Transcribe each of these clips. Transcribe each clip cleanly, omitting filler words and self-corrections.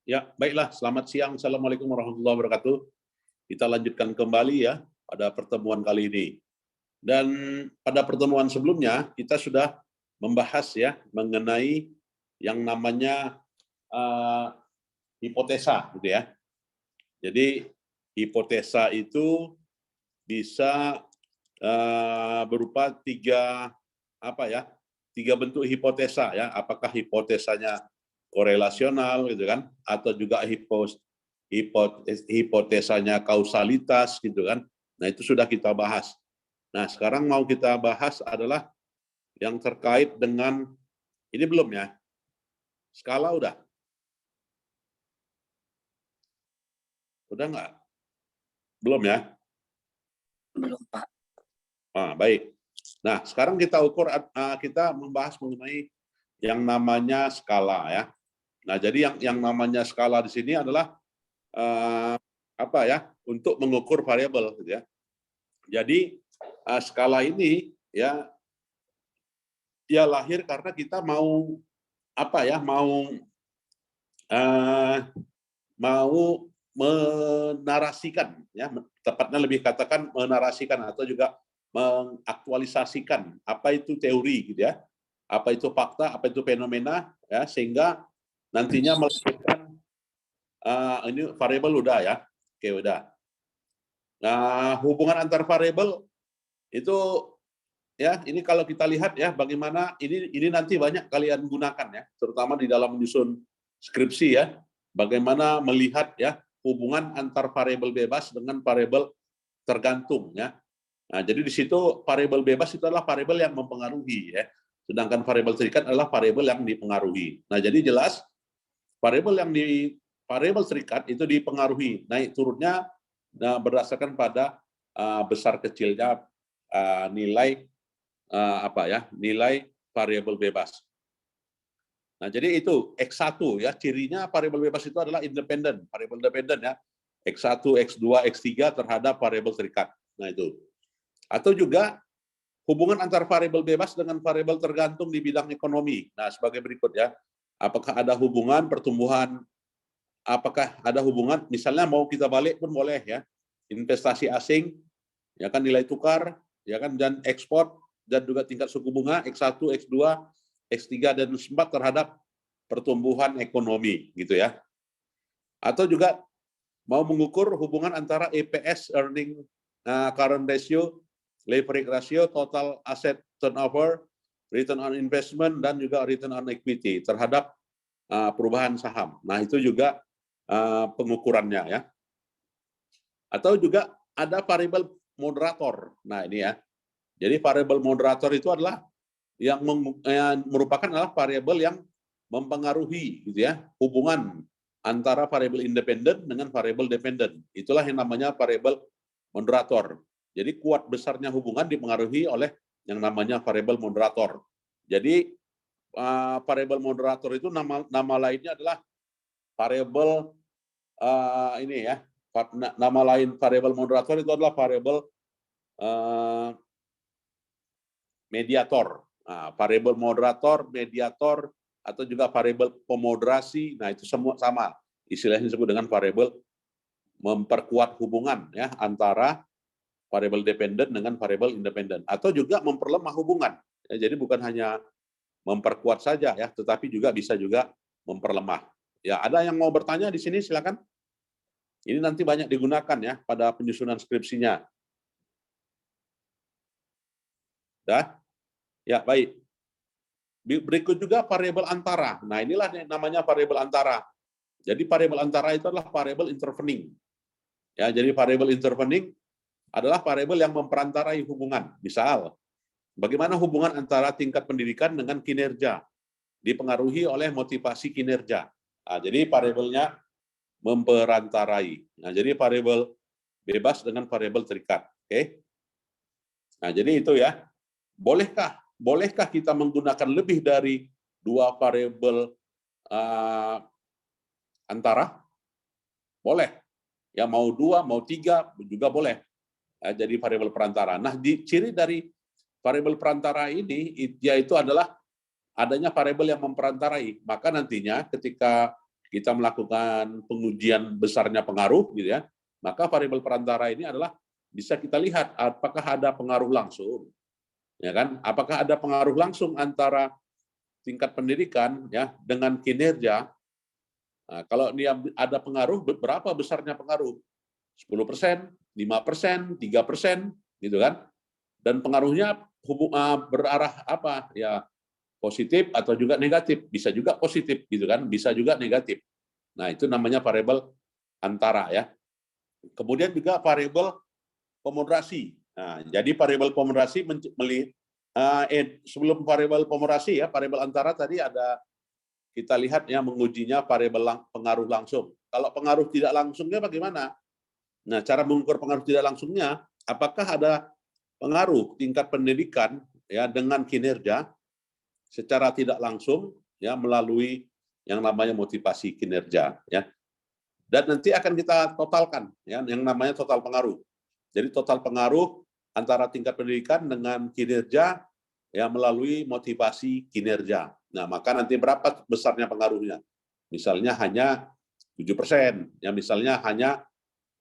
Ya, baiklah. Selamat siang. Assalamualaikum warahmatullahi wabarakatuh. Kita lanjutkan kembali ya pada pertemuan kali ini. Dan pada pertemuan sebelumnya kita sudah membahas ya mengenai yang namanya hipotesa, gitu ya. Jadi hipotesa itu bisa berupa tiga bentuk hipotesa ya. Apakah hipotesanya korelasional gitu kan, atau juga hipotesanya kausalitas gitu kan. Nah, itu sudah kita bahas. Nah, sekarang mau kita bahas adalah yang terkait dengan ini belum ya. Skala udah? Udah nggak? Belum ya? Belum, Pak. Baik. Nah, sekarang kita kita membahas mengenai yang namanya skala ya. Nah, jadi yang namanya skala di sini adalah untuk mengukur variabel gitu ya. Jadi skala ini ya lahir karena kita mau mau menarasikan ya, tepatnya lebih katakan menarasikan atau juga mengaktualisasikan apa itu teori gitu ya. Apa itu fakta, apa itu fenomena ya, sehingga nantinya melahirkan ini variabel udah ya. Oke, udah. Nah, hubungan antar variabel itu ya, ini kalau kita lihat ya bagaimana ini nanti banyak kalian gunakan ya, terutama di dalam menyusun skripsi ya. Bagaimana melihat ya hubungan antar variabel bebas dengan variabel tergantung ya. Nah, jadi di situ variabel bebas itu adalah variabel yang mempengaruhi ya. Sedangkan variabel terikat adalah variabel yang dipengaruhi. Nah, jadi jelas variabel terikat itu dipengaruhi naik turunnya berdasarkan pada besar kecilnya nilai nilai variabel bebas. Nah, jadi itu X1 ya, cirinya variabel bebas itu adalah independen, variabel independen ya. X1, X2, X3 terhadap variabel terikat. Nah, itu. Atau juga hubungan antar variabel bebas dengan variabel tergantung di bidang ekonomi. Nah, sebagai berikut ya. Apakah ada hubungan pertumbuhan, apakah ada hubungan, misalnya mau kita balik pun boleh ya. Investasi asing, ya kan, nilai tukar, ya kan, dan ekspor, dan juga tingkat suku bunga X1, X2, X3 dan X4 terhadap pertumbuhan ekonomi gitu ya. Atau juga mau mengukur hubungan antara EPS, earning current ratio, leverage ratio, total asset turnover, return on investment, dan juga return on equity terhadap perubahan saham. Nah, itu juga pengukurannya ya. Atau juga ada variabel moderator. Nah, ini ya. Jadi variabel moderator itu adalah yang merupakan adalah variabel yang mempengaruhi gitu ya hubungan antara variabel independen dengan variabel dependen. Itulah yang namanya variabel moderator. Jadi kuat besarnya hubungan dipengaruhi oleh yang namanya variabel moderator. Jadi variabel moderator itu nama lainnya adalah variabel ini ya. Nama lain variabel moderator itu adalah variabel mediator. Nah, variabel moderator, mediator, atau juga variabel pemoderasi. Nah, itu semua sama. Istilahnya disebut dengan variabel memperkuat hubungan ya antara variabel dependen dengan variabel independen, atau juga memperlemah hubungan. Ya, jadi bukan hanya memperkuat saja ya, tetapi juga bisa juga memperlemah. Ya, ada yang mau bertanya di sini, silakan. Ini nanti banyak digunakan ya pada penyusunan skripsinya. Dah? Ya, baik. Berikut juga variabel antara. Nah, inilah yang namanya variabel antara. Jadi variabel antara itu adalah variabel intervening. Ya, jadi variabel intervening adalah variabel yang memperantarai hubungan. Misal, bagaimana hubungan antara tingkat pendidikan dengan kinerja dipengaruhi oleh motivasi kinerja. Nah, jadi variabelnya memperantarai. Nah, jadi variabel bebas dengan variabel terikat. Oke. Nah, jadi itu ya. Bolehkah kita menggunakan lebih dari dua variabel antara? Boleh. Ya, mau dua, mau tiga juga boleh. Jadi variabel perantara. Nah, ciri dari variabel perantara ini yaitu adalah adanya variabel yang memperantarai. Maka nantinya ketika kita melakukan pengujian besarnya pengaruh, gitu ya, maka variabel perantara ini adalah bisa kita lihat apakah ada pengaruh langsung, ya kan? Apakah ada pengaruh langsung antara tingkat pendidikan ya dengan kinerja. Nah, kalau dia ada pengaruh, berapa besarnya pengaruh? 10%, 5%, 3%, gitu kan? Dan pengaruhnya berarah apa? Ya positif atau juga negatif. Bisa juga positif, gitu kan? Bisa juga negatif. Nah, itu namanya variabel antara ya. Kemudian juga variabel pomoderasi. Nah, jadi variabel pomoderasi sebelum variabel pomoderasi ya, variabel antara tadi ada kita lihat ya mengujinya variabel pengaruh langsung. Kalau pengaruh tidak langsungnya bagaimana? Nah, cara mengukur pengaruh tidak langsungnya, apakah ada pengaruh tingkat pendidikan ya dengan kinerja secara tidak langsung ya melalui yang namanya motivasi kinerja ya. Dan nanti akan kita totalkan ya yang namanya total pengaruh. Jadi total pengaruh antara tingkat pendidikan dengan kinerja ya melalui motivasi kinerja. Nah, maka nanti berapa besarnya pengaruhnya? Misalnya hanya 7%, ya misalnya hanya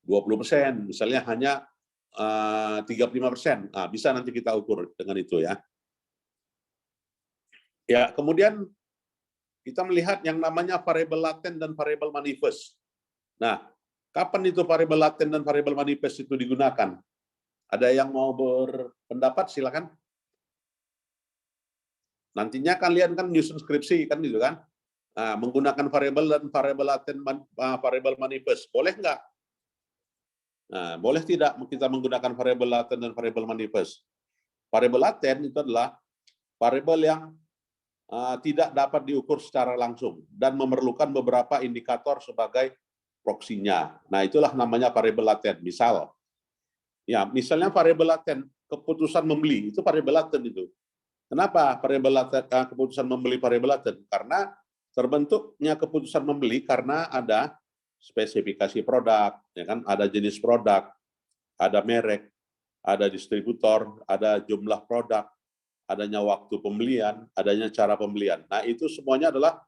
20%, misalnya hanya 35%. Nah, bisa nanti kita ukur dengan itu ya. Ya, kemudian kita melihat yang namanya variabel laten dan variabel manifest. Nah, kapan itu variabel laten dan variabel manifest itu digunakan? Ada yang mau berpendapat, silakan. Nantinya kalian kan nyusun skripsi kan gitu kan? Nah, menggunakan variabel dan variabel laten, variabel manifest, boleh nggak? Nah, boleh tidak kita menggunakan variabel laten dan variabel manifest? Variabel laten itu adalah variabel yang tidak dapat diukur secara langsung dan memerlukan beberapa indikator sebagai proksinya. Nah, itulah namanya variabel laten. Misalnya variabel laten keputusan membeli itu variabel laten itu. Kenapa variabel laten keputusan membeli variabel laten? Karena terbentuknya keputusan membeli karena ada spesifikasi produk, ya kan? Ada jenis produk, ada merek, ada distributor, ada jumlah produk, adanya waktu pembelian, adanya cara pembelian. Nah, itu semuanya adalah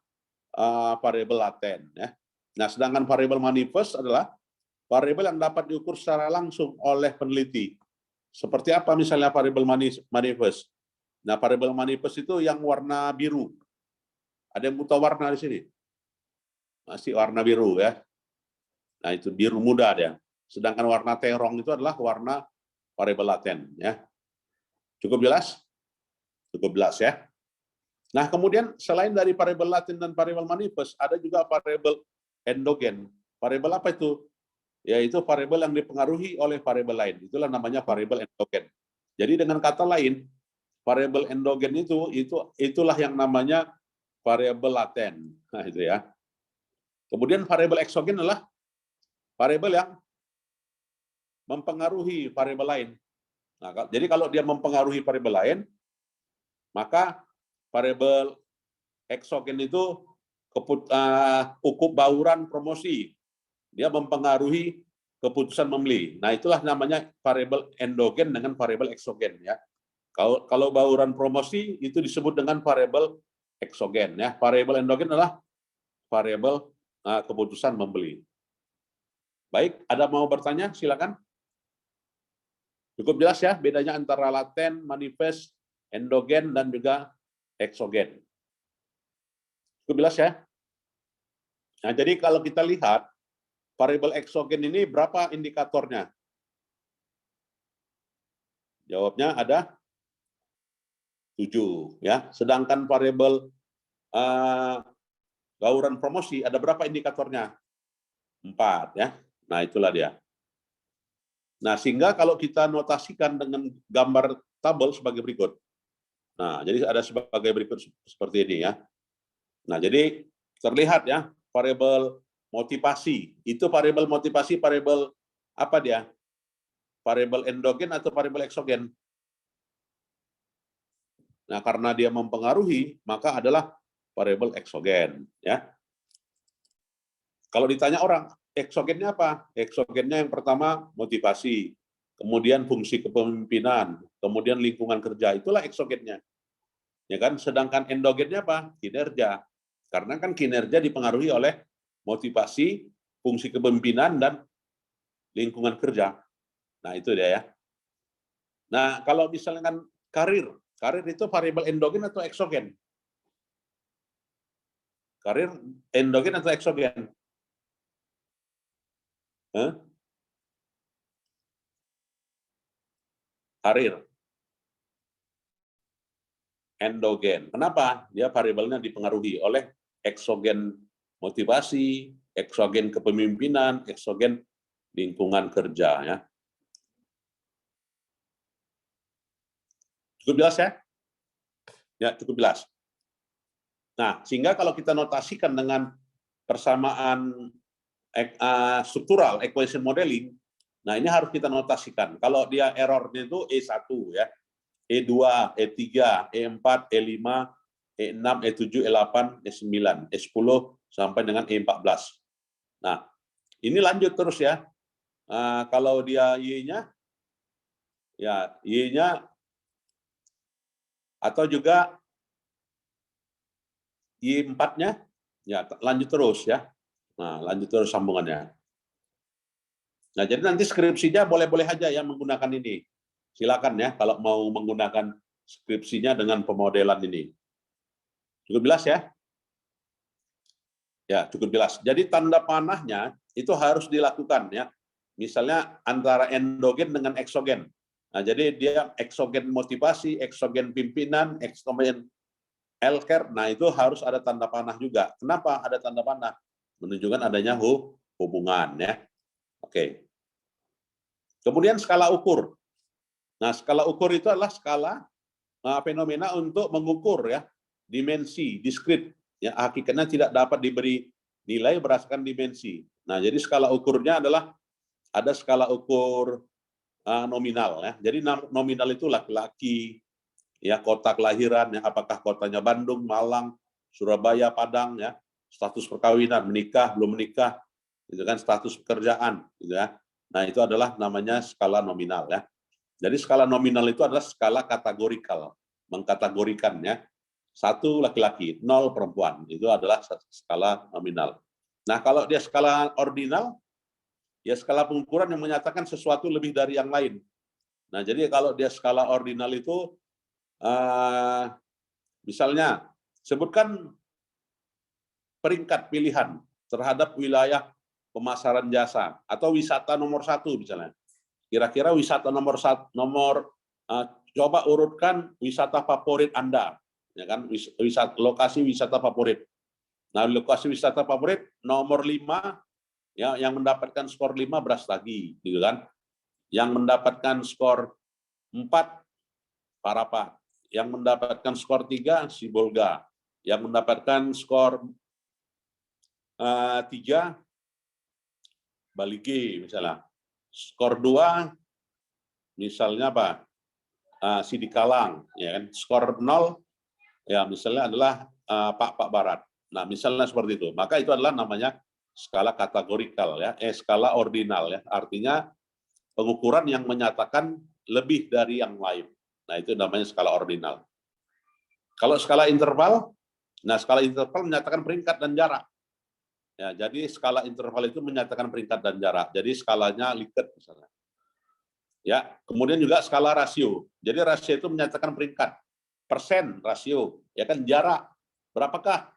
variabel laten ya. Nah, sedangkan variabel manifest adalah variabel yang dapat diukur secara langsung oleh peneliti. Seperti apa misalnya variabel manifest? Nah, variabel manifest itu yang warna biru. Ada yang buta warna di sini? Masih warna biru ya. Nah, itu biru muda dia. Sedangkan warna terong itu adalah warna variabel laten ya. Cukup jelas? Cukup jelas ya. Nah, kemudian selain dari variabel laten dan variabel manifest, ada juga variabel endogen. Variabel apa itu? Yaitu variabel yang dipengaruhi oleh variabel lain. Itulah namanya variabel endogen. Jadi dengan kata lain, variabel endogen itulah yang namanya variabel laten. Nah, itu ya. Kemudian variabel eksogen adalah variabel yang mempengaruhi variabel lain. Nah, jadi kalau dia mempengaruhi variabel lain, maka variabel eksogen itu ukup bauran promosi. Dia mempengaruhi keputusan membeli. Nah, itulah namanya variabel endogen dengan variabel eksogen ya. Kalau bauran promosi itu disebut dengan variabel eksogen ya. Variabel endogen adalah variabel keputusan membeli. Baik, ada mau bertanya? Silakan. Cukup jelas ya bedanya antara laten, manifest, endogen dan juga eksogen. Cukup jelas ya. Nah, jadi kalau kita lihat variabel eksogen ini berapa indikatornya? Jawabnya ada 7 ya. Sedangkan variabel bauran promosi ada berapa indikatornya? 4 ya. Nah, itulah dia. Nah, sehingga kalau kita notasikan dengan gambar tabel sebagai berikut. Nah, jadi ada sebagai berikut seperti ini ya. Nah, jadi terlihat ya variabel motivasi. Itu variabel motivasi variabel apa dia? Variabel endogen atau variabel eksogen? Nah, karena dia mempengaruhi, maka adalah variabel eksogen ya. Kalau ditanya orang, eksogennya apa? Eksogennya yang pertama motivasi, kemudian fungsi kepemimpinan, kemudian lingkungan kerja, itulah eksogennya. ya kan? Sedangkan endogennya apa? Kinerja. Karena kan kinerja dipengaruhi oleh motivasi, fungsi kepemimpinan, dan lingkungan kerja. Nah, itu dia ya. Nah, kalau misalkan karir itu variabel endogen atau eksogen? Karir endogen atau eksogen? Hah? Karir endogen. Kenapa? Dia variabelnya dipengaruhi oleh eksogen motivasi, eksogen kepemimpinan, eksogen lingkungan kerja ya. Cukup jelas ya? Ya, cukup jelas. Nah, sehingga kalau kita notasikan dengan persamaan struktural equation modeling, nah ini harus kita notasikan. Kalau dia errornya itu E1 ya, E2, E3, E4, E5, E6, E7, E8, E9, E10 sampai dengan E14. Nah, ini lanjut terus ya. Kalau dia Y-nya, ya Y-nya atau juga Y4-nya, ya lanjut terus ya. Nah, lanjut terus sambungannya. Nah, jadi nanti skripsinya boleh-boleh aja ya menggunakan ini. Silakan ya kalau mau menggunakan skripsinya dengan pemodelan ini. Cukup jelas ya? Ya, cukup jelas. Jadi tanda panahnya itu harus dilakukan ya. Misalnya antara endogen dengan eksogen. Nah, jadi dia eksogen motivasi, eksogen pimpinan, eksogen healthcare. Nah, itu harus ada tanda panah juga. Kenapa ada tanda panah? Menunjukkan adanya hubungan ya. Oke. Kemudian skala ukur. Nah, skala ukur itu adalah skala fenomena untuk mengukur ya dimensi diskrit. Ya, hakikatnya tidak dapat diberi nilai berdasarkan dimensi. Nah, jadi skala ukurnya adalah ada skala ukur nominal ya. Jadi nominal itu laki-laki, ya kota kelahiran, ya apakah kotanya Bandung, Malang, Surabaya, Padang, ya status perkawinan, menikah, belum menikah, itu kan status pekerjaan, gitu ya. Nah itu adalah namanya skala nominal ya. Jadi skala nominal itu adalah skala kategorikal, mengkategorikan ya. 1 laki-laki, 0 perempuan, itu adalah skala nominal. Nah kalau dia skala ordinal, ya skala pengukuran yang menyatakan sesuatu lebih dari yang lain. Nah jadi kalau dia skala ordinal itu, misalnya sebutkan peringkat pilihan terhadap wilayah pemasaran jasa atau wisata nomor 1 misalnya. Kira-kira wisata nomor coba urutkan wisata favorit Anda, ya kan? Lokasi wisata favorit. Nah, lokasi wisata favorit nomor 5 ya yang mendapatkan skor 5 Brastagi, gitu kan? Yang mendapatkan skor 4 Parapat, yang mendapatkan skor 3 Sibolga, yang mendapatkan skor 3 Baligi misalnya. Skor 2 misalnya apa? Sidikalang, ya kan? Skor 0 ya misalnya adalah Pak Barat. Nah, misalnya seperti itu. Maka itu adalah namanya skala kategorikal ya, skala ordinal ya. Artinya pengukuran yang menyatakan lebih dari yang lain. Nah, itu namanya skala ordinal. Kalau skala interval, nah skala interval menyatakan peringkat dan jarak. Ya, jadi skala interval itu menyatakan peringkat dan jarak. Jadi skalanya Likert misalnya. Ya, kemudian juga skala rasio. Jadi rasio itu menyatakan peringkat, persen rasio, ya kan jarak. Berapakah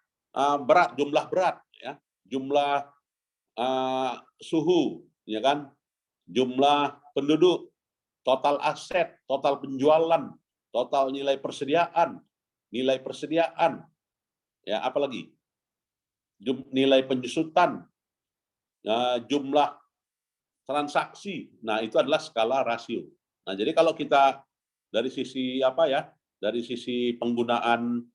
berat, jumlah berat, ya, jumlah suhu, ya kan, jumlah penduduk, total aset, total penjualan, total nilai persediaan, ya apalagi nilai penjusutan, jumlah transaksi. Nah, itu adalah skala rasio. Nah, jadi kalau kita dari sisi apa ya? Dari sisi penggunaan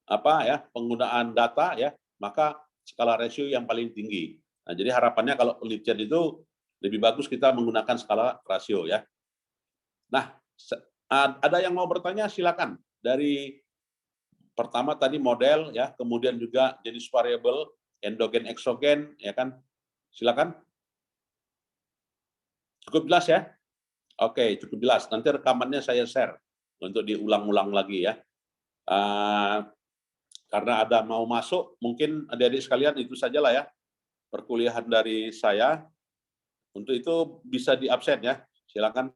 apa ya? Penggunaan data ya, maka skala rasio yang paling tinggi. Nah, jadi harapannya kalau penelitian itu lebih bagus kita menggunakan skala rasio ya. Nah, ada yang mau bertanya silakan. Dari pertama tadi model ya, kemudian juga jenis variabel endogen eksogen ya kan. Silakan. Cukup jelas ya? Oke, cukup jelas. Nanti rekamannya saya share untuk diulang-ulang lagi ya. Karena ada mau masuk, mungkin adik-adik sekalian itu sajalah ya perkuliahan dari saya. Untuk itu bisa di absen ya, silakan.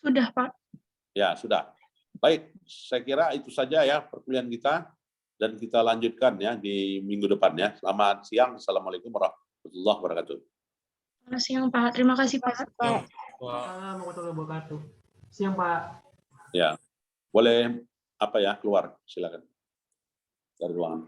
Sudah, Pak. Ya, sudah. Baik, saya kira itu saja ya perkuliahan kita, dan kita lanjutkan ya di minggu depan ya. Selamat siang. Assalamualaikum warahmatullahi wabarakatuh. Selamat siang, Pak. Terima kasih, Pak. Assalamualaikum warahmatullahi wabarakatuh. Siang, Pak. Ya, boleh apa ya keluar, silakan dari ruangan.